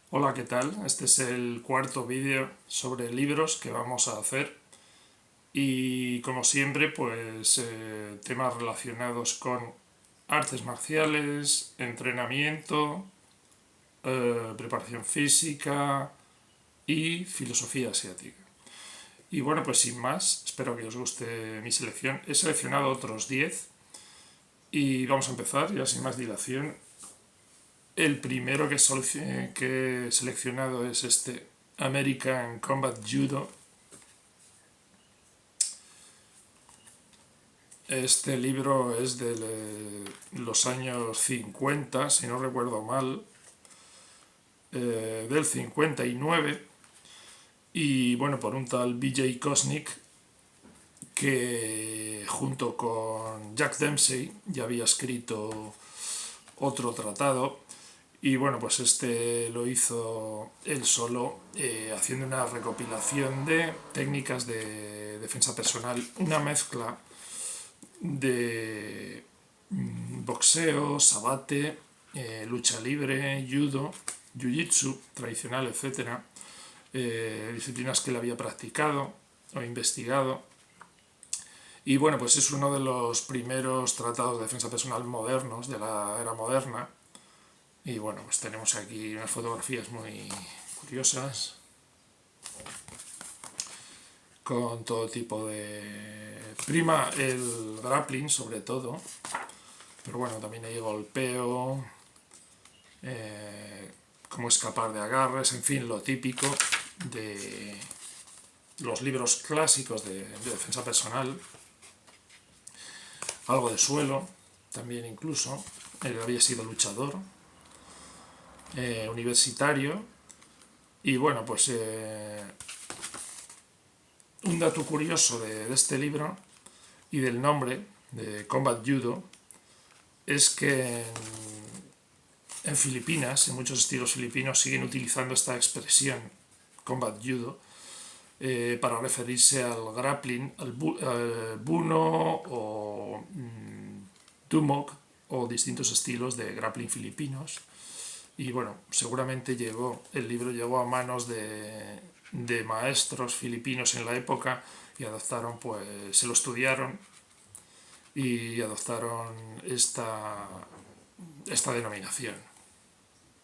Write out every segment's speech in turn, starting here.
Hola, ¿qué tal? Este es el cuarto vídeo sobre libros que vamos a hacer y como siempre pues temas relacionados con artes marciales, entrenamiento, preparación física y filosofía asiática. Y bueno, pues sin más, espero que os guste mi selección. He seleccionado otros 10 y vamos a empezar ya sin más dilación. El primero que he seleccionado es este American Combat Judo. Este libro es de los años 50, si no recuerdo mal, del 59. Y bueno, por un tal B.J. Kosnick, que junto con Jack Dempsey ya había escrito otro tratado. Y bueno, pues este lo hizo él solo, haciendo una recopilación de técnicas de defensa personal, una mezcla de boxeo, sabate, lucha libre, judo, jiu-jitsu tradicional, etcétera, disciplinas que él había practicado o investigado. Y bueno, pues es uno de los primeros tratados de defensa personal modernos de la era moderna. Y bueno, pues tenemos aquí unas fotografías muy curiosas con todo tipo de... Prima el grappling sobre todo, pero bueno, también hay golpeo, cómo escapar de agarres, en fin, lo típico de los libros clásicos de defensa personal. Algo de suelo, también incluso. Él había sido luchador, universitario. Y bueno, pues un dato curioso de este libro y del nombre de Combat Judo es que en Filipinas, en muchos estilos filipinos, siguen utilizando esta expresión Combat Judo para referirse al grappling, al buno o tumok o distintos estilos de grappling filipinos. Y bueno, seguramente el libro llegó a manos de maestros filipinos en la época y adoptaron, pues, se lo estudiaron y adoptaron esta denominación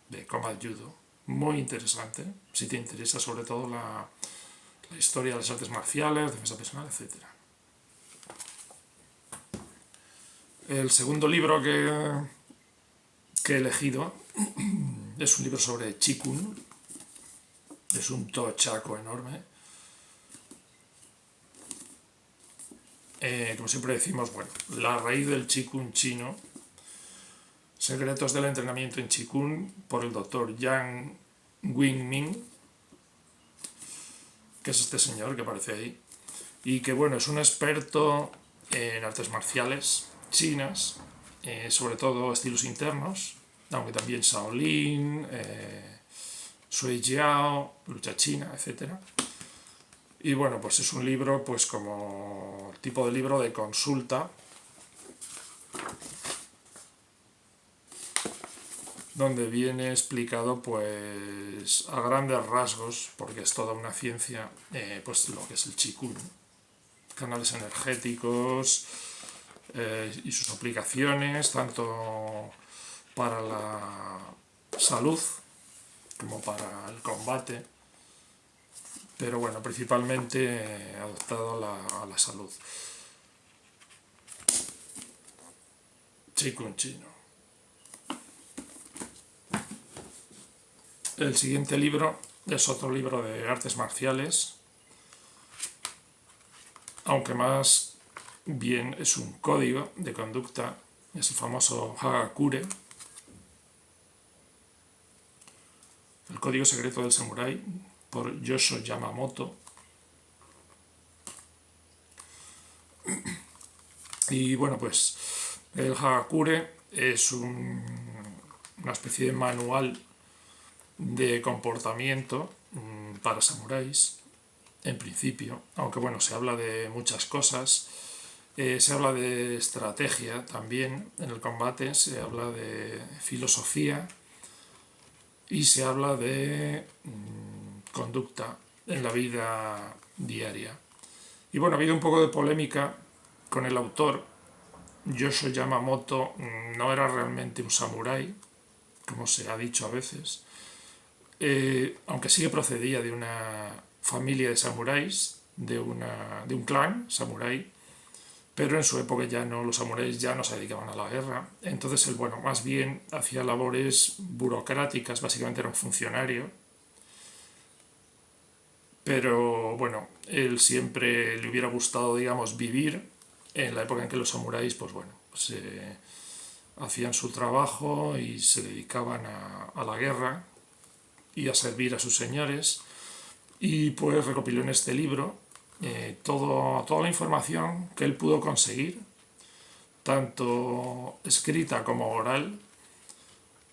de Combat Judo. Muy interesante, si te interesa sobre todo la historia de las artes marciales, defensa personal, etc. El segundo libro que he elegido es un libro sobre Qigong. Es un tochaco enorme. Como siempre decimos, bueno, la raíz del Qigong chino, secretos del entrenamiento en Qigong, por el doctor Yang Wingming, que es este señor que aparece ahí, y que bueno, es un experto en artes marciales chinas, sobre todo estilos internos, aunque también Shaolin, Sui Jiao, lucha china, etcétera. Y bueno, pues es un libro, pues como tipo de libro de consulta, donde viene explicado pues a grandes rasgos, porque es toda una ciencia, pues lo que es el Qigong, canales energéticos y sus aplicaciones, tanto para la salud como para el combate, pero bueno, principalmente adaptado a la salud. Qigong chino. El siguiente libro es otro libro de artes marciales, aunque más bien es un código de conducta, es el famoso Hagakure, el código secreto del samurái, por Yosho Yamamoto. Y bueno, pues el Hagakure es una especie de manual de comportamiento para samuráis, en principio, aunque bueno, se habla de muchas cosas. Se habla de estrategia también en el combate, se habla de filosofía y se habla de conducta en la vida diaria. Y bueno, ha habido un poco de polémica con el autor. Yoshio Yamamoto no era realmente un samurái, como se ha dicho a veces, aunque sí que procedía de una familia de samuráis, de un clan samurái, pero en su época ya no, los samuráis ya no se dedicaban a la guerra. Entonces él, bueno, más bien hacía labores burocráticas, básicamente era un funcionario, pero bueno, él siempre le hubiera gustado, digamos, vivir en la época en que los samuráis, pues bueno, hacían su trabajo y se dedicaban a la guerra y a servir a sus señores. Y pues recopiló en este libro toda la información que él pudo conseguir, tanto escrita como oral,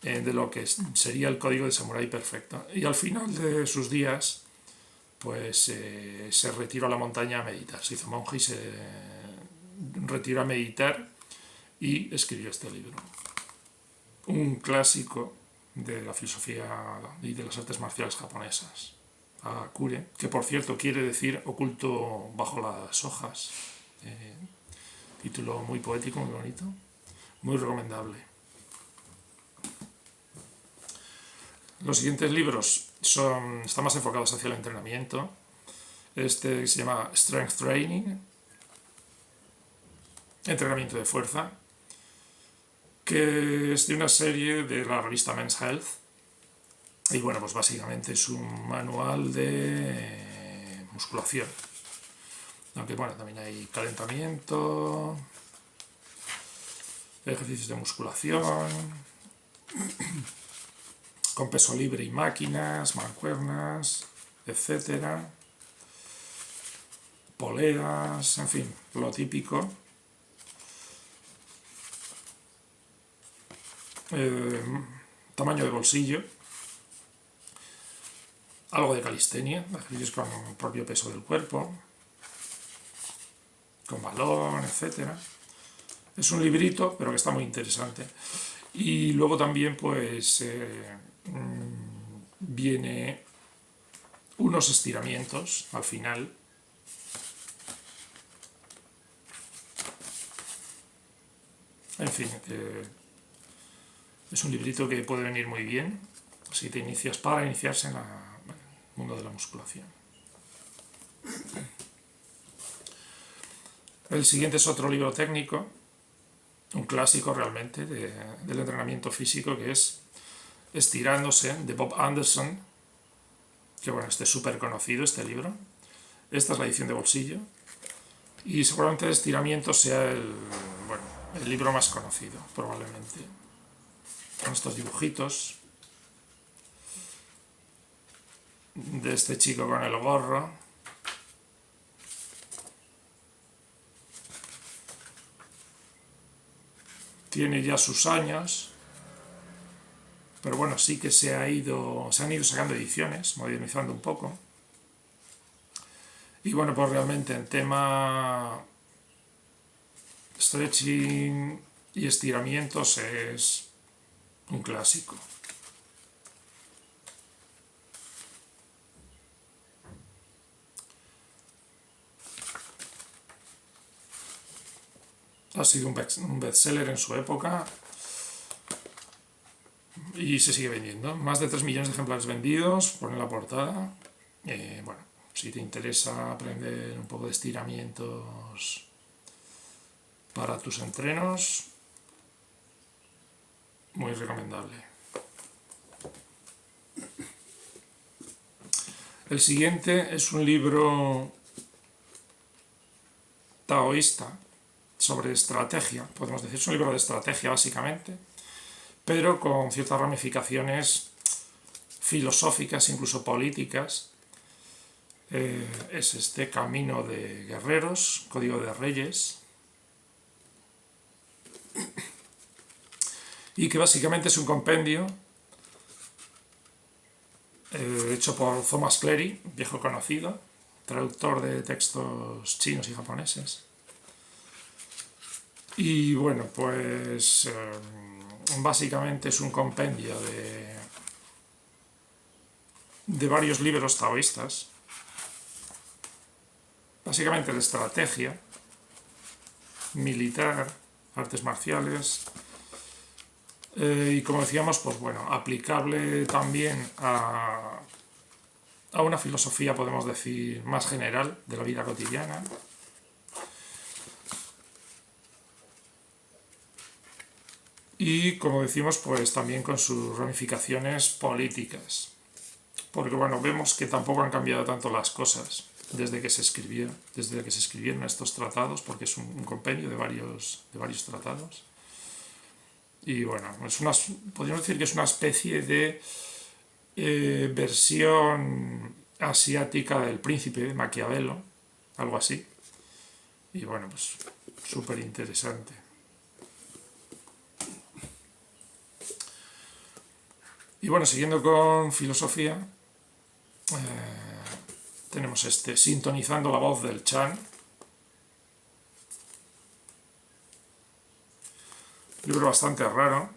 de lo que sería el código de samurái perfecto. Y al final de sus días, pues se retiró a la montaña a meditar. Se hizo monje y se retiró a meditar y escribió este libro. Un clásico de la filosofía y de las artes marciales japonesas. Akure, que por cierto quiere decir oculto bajo las hojas. Título muy poético, muy bonito, muy recomendable. Los siguientes libros están más enfocados hacia el entrenamiento. Este se llama Strength Training, entrenamiento de fuerza, que es de una serie de la revista Men's Health. Y bueno, pues básicamente es un manual de musculación. Aunque bueno, también hay calentamiento, ejercicios de musculación, con peso libre y máquinas, mancuernas, etcétera, poleas, en fin, lo típico. Tamaño de bolsillo, algo de calistenia, ejercicios con el propio peso del cuerpo, con balón, etcétera. Es un librito, pero que está muy interesante. Y luego también, pues, viene unos estiramientos al final. En fin, es un librito que puede venir muy bien si te inicias para iniciarse en el mundo de la musculación. El siguiente es otro libro técnico, un clásico realmente del entrenamiento físico, que es Estirándose, de Bob Anderson, que bueno, este es súper conocido, este libro. Esta es la edición de bolsillo y seguramente el estiramiento sea el libro más conocido, probablemente. Con estos dibujitos de este chico con el gorro. Tiene ya sus años, pero bueno, sí que se han ido sacando ediciones, modernizando un poco. Y bueno, pues realmente en tema stretching y estiramientos es un clásico. Ha sido un bestseller en su época y se sigue vendiendo. Más de 3 millones de ejemplares vendidos, pone la portada. Bueno, si te interesa aprender un poco de estiramientos para tus entrenos, muy recomendable. El siguiente es un libro taoísta sobre estrategia, podemos decir, es un libro de estrategia básicamente, pero con ciertas ramificaciones filosóficas, incluso políticas. Es este Camino de Guerreros, Código de Reyes, y que básicamente es un compendio hecho por Thomas Cleary, viejo conocido, traductor de textos chinos y japoneses. Y bueno, pues básicamente es un compendio de varios libros taoístas, básicamente de estrategia militar, artes marciales, y como decíamos, pues bueno, aplicable también a una filosofía, podemos decir, más general de la vida cotidiana. Y como decimos, pues también con sus ramificaciones políticas. Porque bueno, vemos que tampoco han cambiado tanto las cosas desde que se escribieron estos tratados, porque es un compendio de varios tratados. Y bueno, podríamos decir que es una especie de versión asiática del Príncipe de Maquiavelo, algo así. Y bueno, pues súper interesante. Y bueno, siguiendo con filosofía, tenemos Sintonizando la voz del Chan. Libro bastante raro,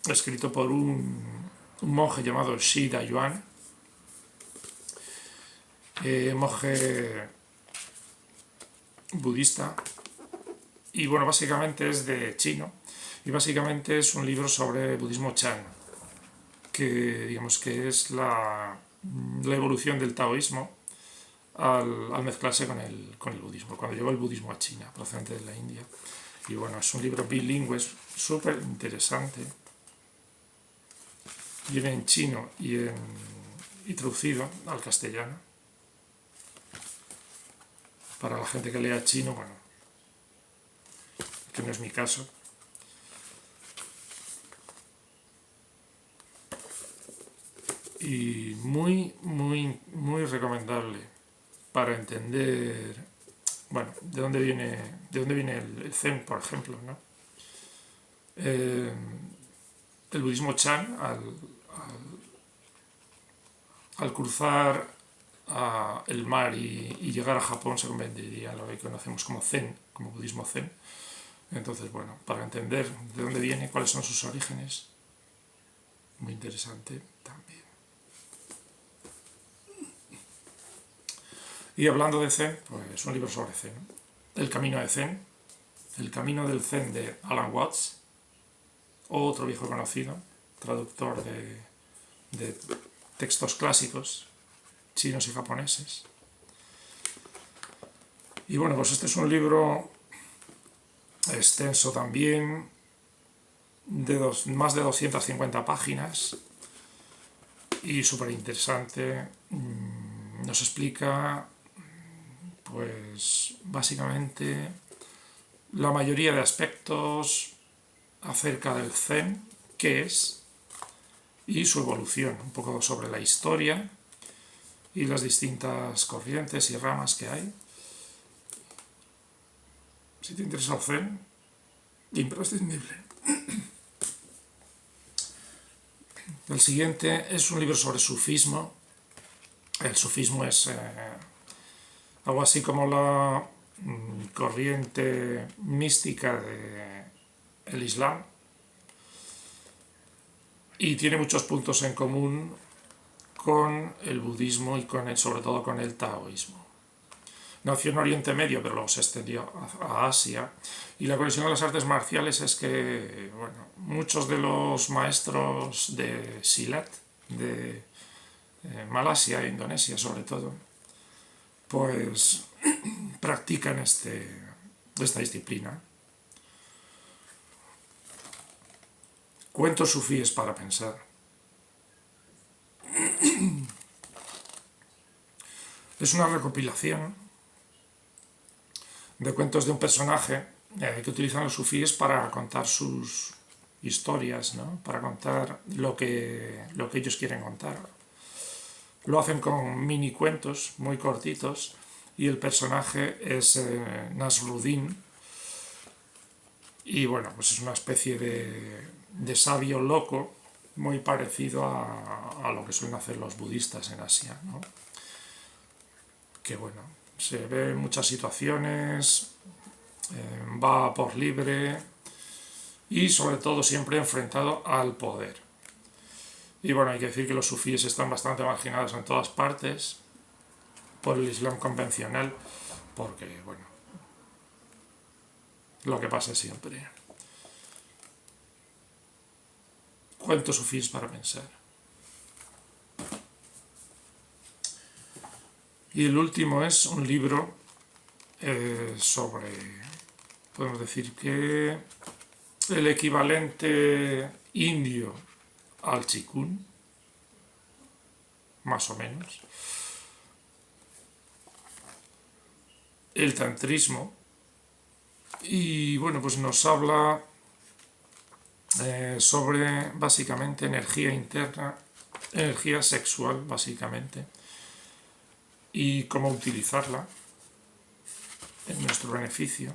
escrito por un monje llamado Shi Dayuan, monje budista, y bueno, básicamente es de chino, y básicamente es un libro sobre budismo Chan, que digamos que es la evolución del taoísmo al mezclarse con el budismo, cuando llegó el budismo a China, procedente de la India. Y bueno, es un libro bilingüe, súper interesante. Viene en chino y traducido al castellano. Para la gente que lea chino, bueno, que no es mi caso. Y muy, muy, muy recomendable para entender, bueno, de dónde viene el Zen, por ejemplo, ¿no? El budismo Chan, al cruzar el mar y llegar a Japón, se convertiría en lo que conocemos como Zen, como budismo Zen. Entonces, bueno, para entender de dónde viene, cuáles son sus orígenes, muy interesante también. Y hablando de Zen, pues un libro sobre Zen. El camino de Zen, el camino del Zen de Alan Watts, otro viejo conocido, traductor de textos clásicos chinos y japoneses. Y bueno, pues este es un libro extenso también, de más de 250 páginas, y súper interesante. Nos explica, pues básicamente, la mayoría de aspectos acerca del Zen, qué es, y su evolución, un poco sobre la historia y las distintas corrientes y ramas que hay. Si te interesa el Zen, imprescindible. El siguiente es un libro sobre sufismo. El sufismo es algo así como la corriente mística del Islam, y tiene muchos puntos en común con el budismo y sobre todo con el taoísmo. Nació en Oriente Medio, pero luego se extendió a Asia. Y la conexión con las artes marciales es que, bueno, muchos de los maestros de Silat, de Malasia e Indonesia sobre todo, pues practican esta disciplina. Cuentos sufíes para pensar. Es una recopilación de cuentos de un personaje que utilizan los sufíes para contar sus historias, ¿no? Para contar lo que ellos quieren contar. Lo hacen con mini cuentos muy cortitos, y el personaje es Nasruddin, y bueno, pues es una especie de sabio loco, muy parecido a lo que suelen hacer los budistas en Asia, ¿no? Que bueno, se ve en muchas situaciones, va por libre y sobre todo siempre enfrentado al poder. Y bueno, hay que decir que los sufíes están bastante marginados en todas partes por el Islam convencional, porque, bueno, lo que pasa siempre. Cuentos sufíes para pensar. Y el último es un libro sobre, podemos decir que el equivalente indio al chikun, más o menos. El tantrismo. Y bueno, pues nos habla sobre básicamente energía interna, energía sexual básicamente, y cómo utilizarla en nuestro beneficio,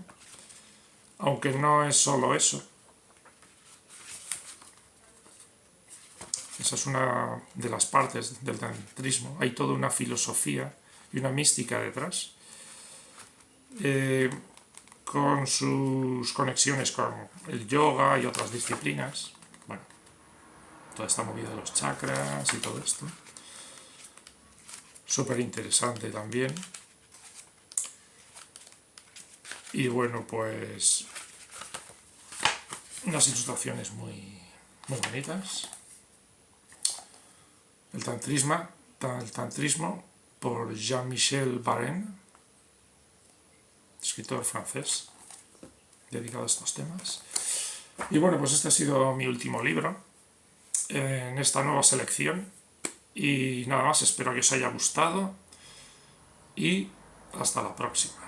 aunque no es solo eso. Esa es una de las partes del tantrismo. Hay toda una filosofía y una mística detrás, con sus conexiones con el yoga y otras disciplinas. Bueno, toda esta movida de los chakras y todo esto. Súper interesante también. Y bueno, pues unas ilustraciones muy bonitas. El tantrismo por Jean-Michel Barrén, escritor francés dedicado a estos temas. Y bueno, pues este ha sido mi último libro en esta nueva selección. Y nada más, espero que os haya gustado y hasta la próxima.